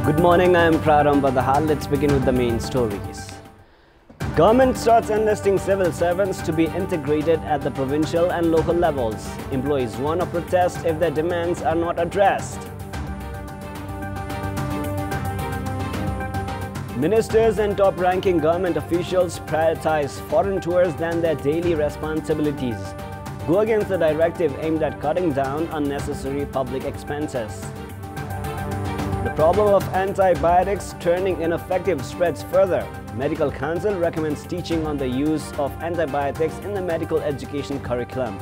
Good morning, I am Praram Badahal. Let's begin with the main stories. Government starts enlisting civil servants to be integrated at the provincial and local levels. Employees warn of protest if their demands are not addressed. Ministers and top-ranking government officials prioritize foreign tours than their daily responsibilities. Go against the directive aimed at cutting down unnecessary public expenses. The problem of antibiotics turning ineffective spreads further. Medical Council recommends teaching on the use of antibiotics in the medical education curriculum.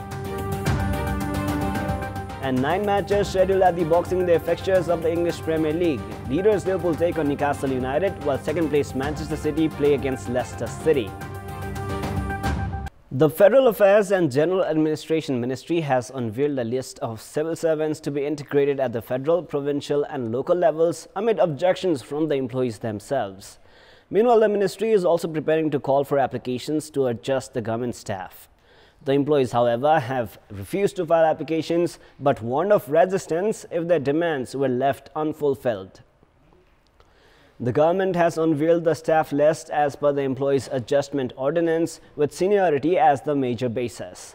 And 9 matches scheduled at the Boxing Day fixtures of the English Premier League. Leaders Liverpool take on Newcastle United, while second-place Manchester City play against Leicester City. The Federal Affairs and General Administration Ministry has unveiled a list of civil servants to be integrated at the federal, provincial and local levels amid objections from the employees themselves. Meanwhile, the ministry is also preparing to call for applications to adjust the government staff. The employees, however, have refused to file applications but warned of resistance if their demands were left unfulfilled. The government has unveiled the staff list as per the Employees Adjustment Ordinance, with seniority as the major basis.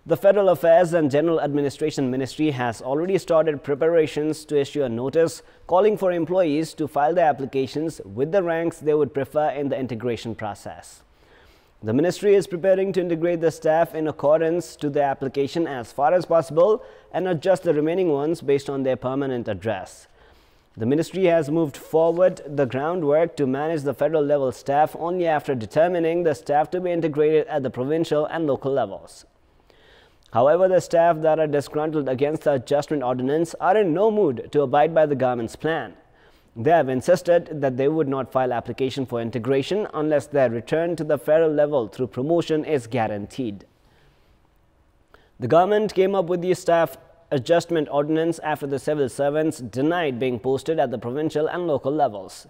The Federal Affairs and General Administration Ministry has already started preparations to issue a notice calling for employees to file their applications with the ranks they would prefer in the integration process. The ministry is preparing to integrate the staff in accordance to the application as far as possible and adjust the remaining ones based on their permanent address. The ministry has moved forward the groundwork to manage the federal level staff only after determining the staff to be integrated at the provincial and local levels. However, the staff that are disgruntled against the adjustment ordinance are in no mood to abide by the government's plan. They have insisted that they would not file application for integration unless their return to the federal level through promotion is guaranteed. The government came up with the staff adjustment ordinance after the civil servants denied being posted at the provincial and local levels.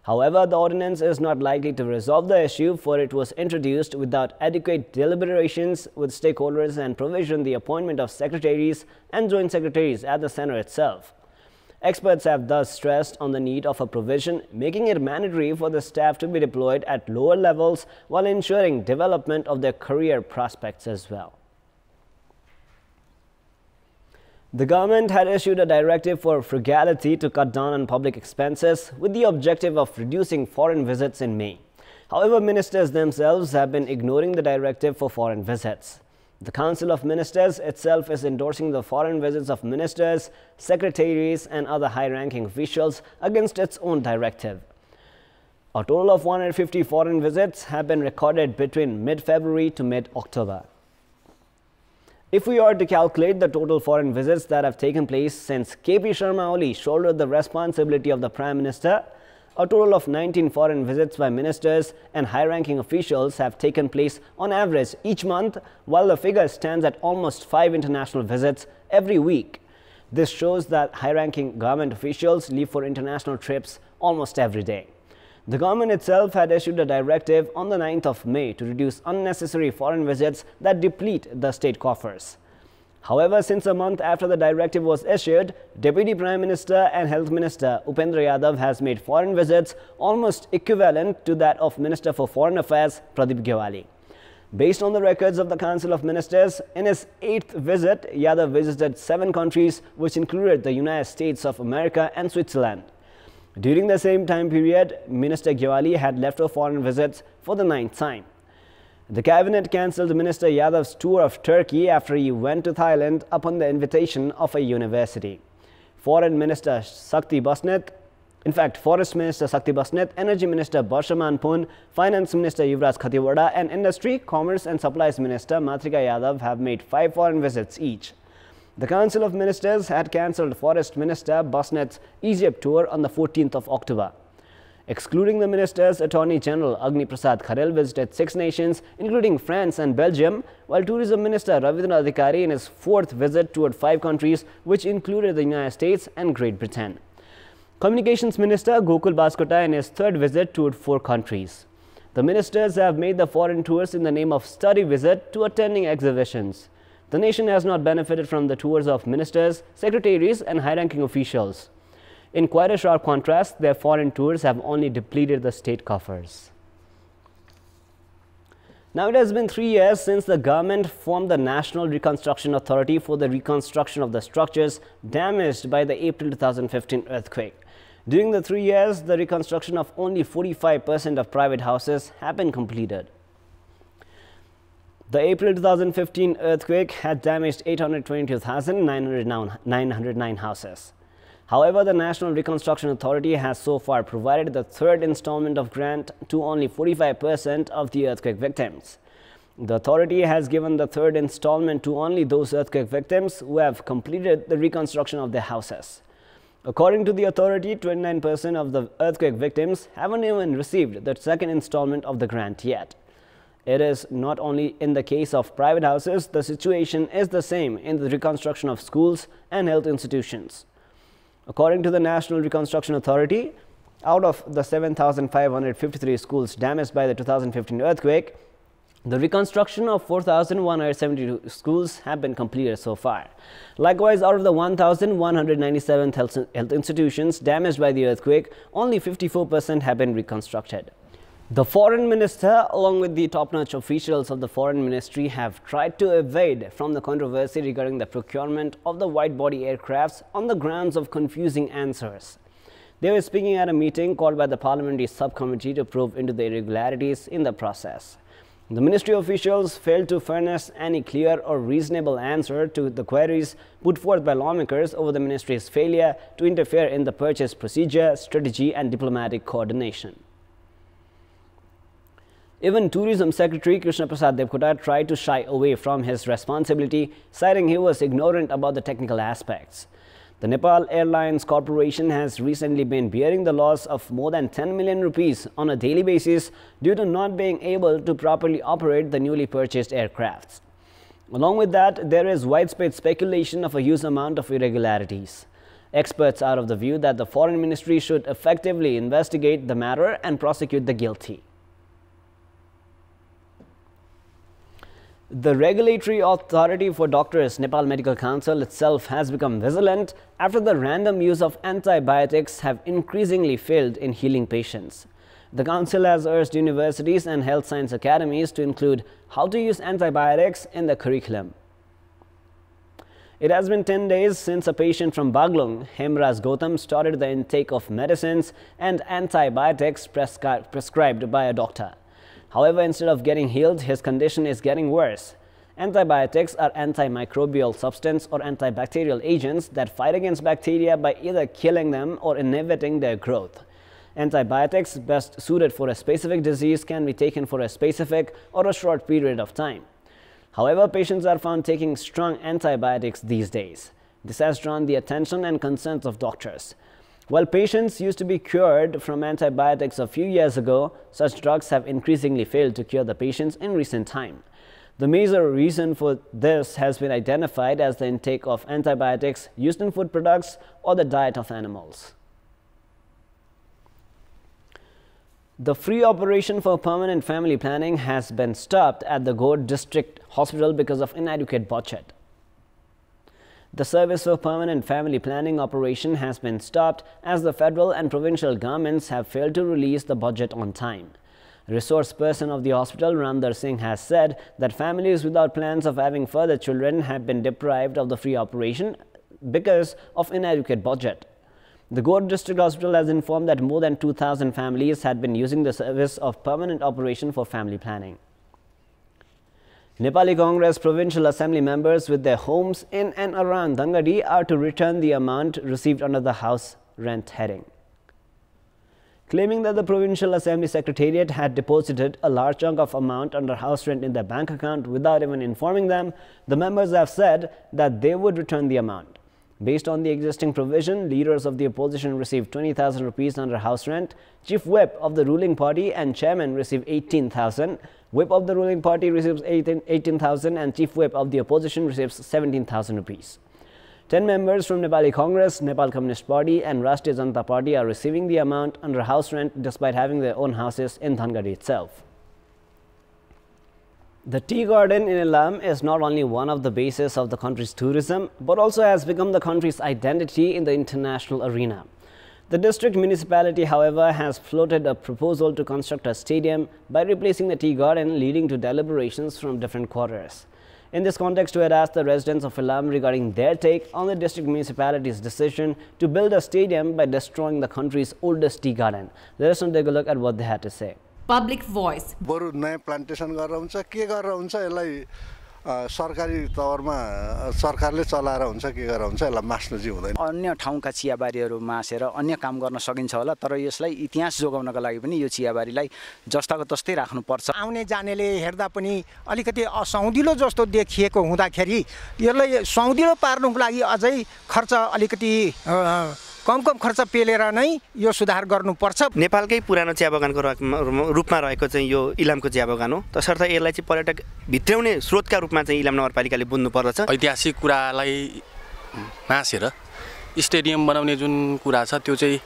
However, the ordinance is not likely to resolve the issue, for it was introduced without adequate deliberations with stakeholders and provisioned the appointment of secretaries and joint secretaries at the centre itself. Experts have thus stressed on the need of a provision making it mandatory for the staff to be deployed at lower levels while ensuring development of their career prospects as well. The government had issued a directive for frugality to cut down on public expenses with the objective of reducing foreign visits in May. However, ministers themselves have been ignoring the directive for foreign visits. The Council of Ministers itself is endorsing the foreign visits of ministers, secretaries and other high-ranking officials against its own directive. A total of 150 foreign visits have been recorded between mid-February to mid-October. If we are to calculate the total foreign visits that have taken place since KP Sharma Oli shouldered the responsibility of the Prime Minister, a total of 19 foreign visits by ministers and high-ranking officials have taken place on average each month, while the figure stands at almost 5 international visits every week. This shows that high-ranking government officials leave for international trips almost every day. The government itself had issued a directive on the 9th of May to reduce unnecessary foreign visits that deplete the state coffers. However, since a month after the directive was issued, Deputy Prime Minister and Health Minister Upendra Yadav has made foreign visits almost equivalent to that of Minister for Foreign Affairs Pradeep Gyawali. Based on the records of the Council of Ministers, in his 8th visit, Yadav visited 7 countries which included the United States of America and Switzerland. During the same time period, Minister Gyawali had left for foreign visits for the 9th time. The cabinet cancelled Minister Yadav's tour of Turkey after he went to Thailand upon the invitation of a university. Forest Minister Sakti Basnet, Energy Minister Barshaman Pun, Finance Minister Yuvraj Khatiwada and Industry, Commerce and Supplies Minister Matrika Yadav have made 5 foreign visits each. The Council of Ministers had cancelled Forest Minister Basnet's Egypt tour on the 14th of October. Excluding the ministers, Attorney General Agni Prasad Kharel visited 6 nations, including France and Belgium, while Tourism Minister Ravindranath Adhikari in his 4th visit toured 5 countries, which included the United States and Great Britain. Communications Minister Gokul Baskota in his 3rd visit toured 4 countries. The ministers have made the foreign tours in the name of study visit to attending exhibitions. The nation has not benefited from the tours of ministers, secretaries and high-ranking officials. In quite a sharp contrast, their foreign tours have only depleted the state coffers. Now, it has been 3 years since the government formed the National Reconstruction Authority for the reconstruction of the structures damaged by the April 2015 earthquake. During the 3 years, the reconstruction of only 45% of private houses have been completed. The April 2015 earthquake had damaged 822,909 houses. However, the National Reconstruction Authority has so far provided the third installment of grant to only 45% of the earthquake victims. The authority has given the third installment to only those earthquake victims who have completed the reconstruction of their houses. According to the authority, 29% of the earthquake victims haven't even received the second installment of the grant yet. It is not only in the case of private houses, the situation is the same in the reconstruction of schools and health institutions. According to the National Reconstruction Authority, out of the 7,553 schools damaged by the 2015 earthquake, the reconstruction of 4,172 schools have been completed so far. Likewise, out of the 1,197 health institutions damaged by the earthquake, only 54% have been reconstructed. The foreign minister, along with the top-notch officials of the foreign ministry, have tried to evade from the controversy regarding the procurement of the wide-body aircrafts on the grounds of confusing answers. They were speaking at a meeting called by the parliamentary subcommittee to probe into the irregularities in the process. The ministry officials failed to furnish any clear or reasonable answer to the queries put forth by lawmakers over the ministry's failure to interfere in the purchase procedure, strategy and diplomatic coordination. Even Tourism Secretary Krishna Prasad Devkota tried to shy away from his responsibility, citing he was ignorant about the technical aspects. The Nepal Airlines Corporation has recently been bearing the loss of more than 10 million rupees on a daily basis due to not being able to properly operate the newly purchased aircrafts. Along with that, there is widespread speculation of a huge amount of irregularities. Experts are of the view that the Foreign Ministry should effectively investigate the matter and prosecute the guilty. The Regulatory Authority for Doctors, Nepal Medical Council itself, has become vigilant after the random use of antibiotics have increasingly failed in healing patients. The council has urged universities and health science academies to include how to use antibiotics in the curriculum. It has been 10 days since a patient from Baglung, Hemraj Gautam, started the intake of medicines and antibiotics prescribed by a doctor. However, instead of getting healed, his condition is getting worse. Antibiotics are antimicrobial substance or antibacterial agents that fight against bacteria by either killing them or inhibiting their growth. Antibiotics best suited for a specific disease can be taken for a specific or a short period of time. However, patients are found taking strong antibiotics these days. This has drawn the attention and concerns of doctors. While patients used to be cured from antibiotics a few years ago, such drugs have increasingly failed to cure the patients in recent time. The major reason for this has been identified as the intake of antibiotics used in food products or the diet of animals. The free operation for permanent family planning has been stopped at the Gaur District Hospital because of inadequate budget. The service for permanent family planning operation has been stopped as the federal and provincial governments have failed to release the budget on time. Resource person of the hospital, Ramdar Singh, has said that families without plans of having further children have been deprived of the free operation because of inadequate budget. The Gaur District Hospital has informed that more than 2,000 families had been using the service of permanent operation for family planning. Nepali Congress Provincial Assembly members with their homes in and around Dhangadi are to return the amount received under the house rent heading. Claiming that the Provincial Assembly Secretariat had deposited a large chunk of amount under house rent in their bank account without even informing them, the members have said that they would return the amount. Based on the existing provision, leaders of the opposition received 20,000 rupees under house rent, Chief Whip of the ruling party and Chairman received 18,000, Whip of the ruling party receives 18,000 and Chief Whip of the opposition receives 17,000 rupees. 10 members from Nepali Congress, Nepal Communist Party and Rashtriya Janata Party are receiving the amount under house rent despite having their own houses in Dhangadi itself. The tea garden in Ilam is not only one of the bases of the country's tourism, but also has become the country's identity in the international arena. The district municipality, however, has floated a proposal to construct a stadium by replacing the tea garden, leading to deliberations from different quarters. In this context, we had asked the residents of Ilam regarding their take on the district municipality's decision to build a stadium by destroying the country's oldest tea garden. Let us now take a look at what they had to say. Public voice. बरु नयाँ plantation गरेर हुन्छ के गरेर हुन्छ यसलाई सरकारी तवरमा सरकारले चलाएर हुन्छ के गरेर हुन्छ यसलाई मास्न चाहिँ हुँदैन अन्य ठाउँका चियाबारीहरू मासेर अन्य काम गर्न सकिन्छ होला तर यसलाई इतिहास जोगाउनका लागि पनि यो चियाबारीलाई जस्ताको तस्तै राख्नुपर्छ आउने जानेले हेर्दा पनि अलिकति असौदिलो जस्तो देखिएको हुँदाखेरि यसलाई सौदिलो पार्नुको लागि अझै खर्च अलिकति कम खर्च पेलेर नै यो सुधार गर्नुपर्छ। नेपालकै पुरानो चिया बगानको रूपमा रहेको चाहिँ यो इलामको चिया बगान हो तसर्थ यसलाई चाहिँ पर्यटक भित्राउने स्रोतका रूपमा चाहिँ इलाम नगरपालिकाले बुझ्नु पर्दछ। ऐतिहासिक कुरालाई मासेर स्टेडियम बनाउने जुन कुरा छ त्यो चाहिँ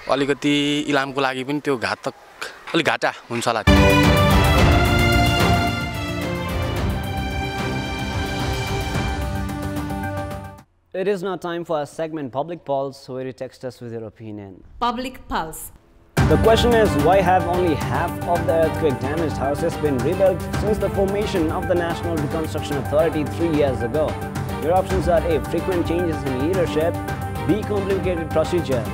अलिकति इलामको लागि पनि त्यो अलिक घाटा हुन्छ होला। It is now time for our segment Public Pulse, where you text us with your opinion. Public Pulse. The question is, why have only half of the earthquake-damaged houses been rebuilt since the formation of the National Reconstruction Authority 3 years ago? Your options are A. Frequent changes in leadership, B. Complicated procedure,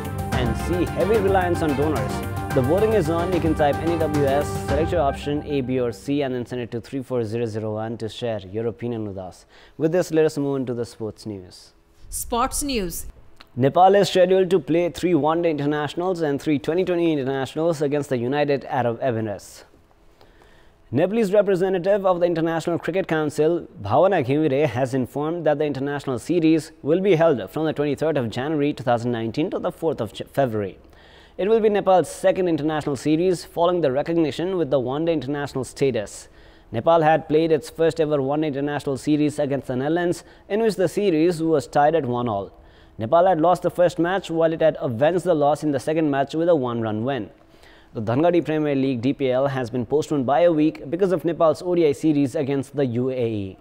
and C. Heavy reliance on donors. The voting is on. You can type NEWS, select your option A, B or C and then send it to 34001 to share your opinion with us. With this, let us move into the sports news. Sports news. Nepal is scheduled to play 3 one-day internationals and 3 2020 internationals against the United Arab Emirates. Nepalese representative of the International Cricket Council, Bhavana Ghimire, has informed that the international series will be held from the 23rd of January 2019 to the 4th of February. It will be Nepal's second international series following the recognition with the one-day international status. Nepal had played its first ever one-day international series against the Netherlands, in which the series was tied at 1-all. Nepal had lost the first match, while it had avenged the loss in the second match with a 1-run win. The Dhangadi Premier League DPL has been postponed by a week because of Nepal's ODI series against the UAE.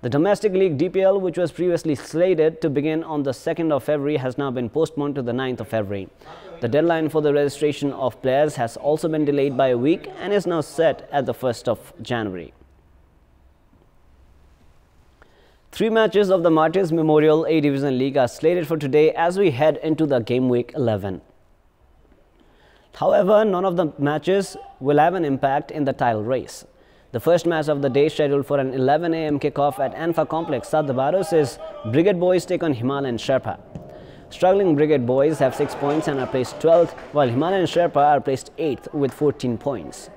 The domestic league DPL, which was previously slated to begin on the 2nd of February, has now been postponed to the 9th of February. The deadline for the registration of players has also been delayed by a week and is now set at the 1st of January. 3 matches of the Martyrs Memorial A-Division League are slated for today as we head into the game week 11. However, none of the matches will have an impact in the title race. The first match of the day, scheduled for an 11 a.m. kickoff at Anfa Complex, Sadhabaros, is Brigade Boys take on Himalayan Sherpa. Struggling Brigade Boys have 6 points and are placed 12th, while Himalayan Sherpa are placed 8th with 14 points.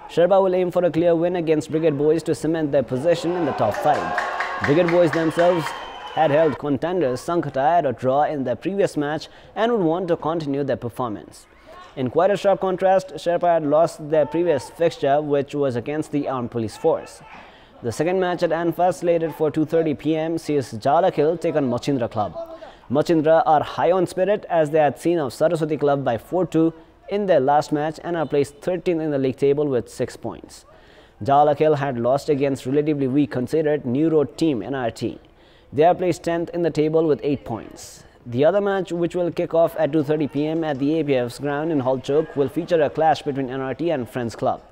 Sherpa will aim for a clear win against Brigade Boys to cement their position in the top 5. Brigade Boys themselves had held contenders Sankata at a draw in their previous match and would want to continue their performance. In quite a sharp contrast, Sherpa had lost their previous fixture, which was against the Armed Police Force. The second match at Anfa, slated for 2:30 p.m, sees Jalakil take on Machindra Club. Machindra are high on spirit as they had seen of Saraswati Club by 4-2 in their last match and are placed 13th in the league table with 6 points. Jalakil had lost against relatively weak considered New Road team NRT. They are placed 10th in the table with 8 points. The other match, which will kick off at 2:30 p.m. at the APF's ground in Holchok, will feature a clash between NRT and Friends Club.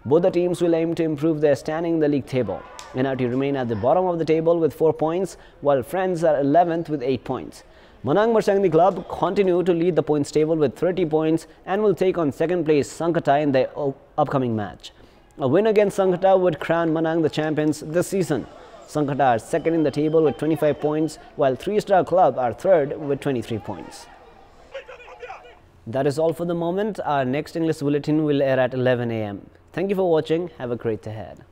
Both the teams will aim to improve their standing in the league table. NRT remain at the bottom of the table with 4 points, while Friends are 11th with 8 points. Manang Marsangni Club continue to lead the points table with 30 points and will take on second place Sankata in their upcoming match. A win against Sankata would crown Manang the champions this season. Sankata are second in the table with 25 points, while 3-Star Club are third with 23 points. That is all for the moment. Our next English bulletin will air at 11 a.m. Thank you for watching. Have a great day ahead.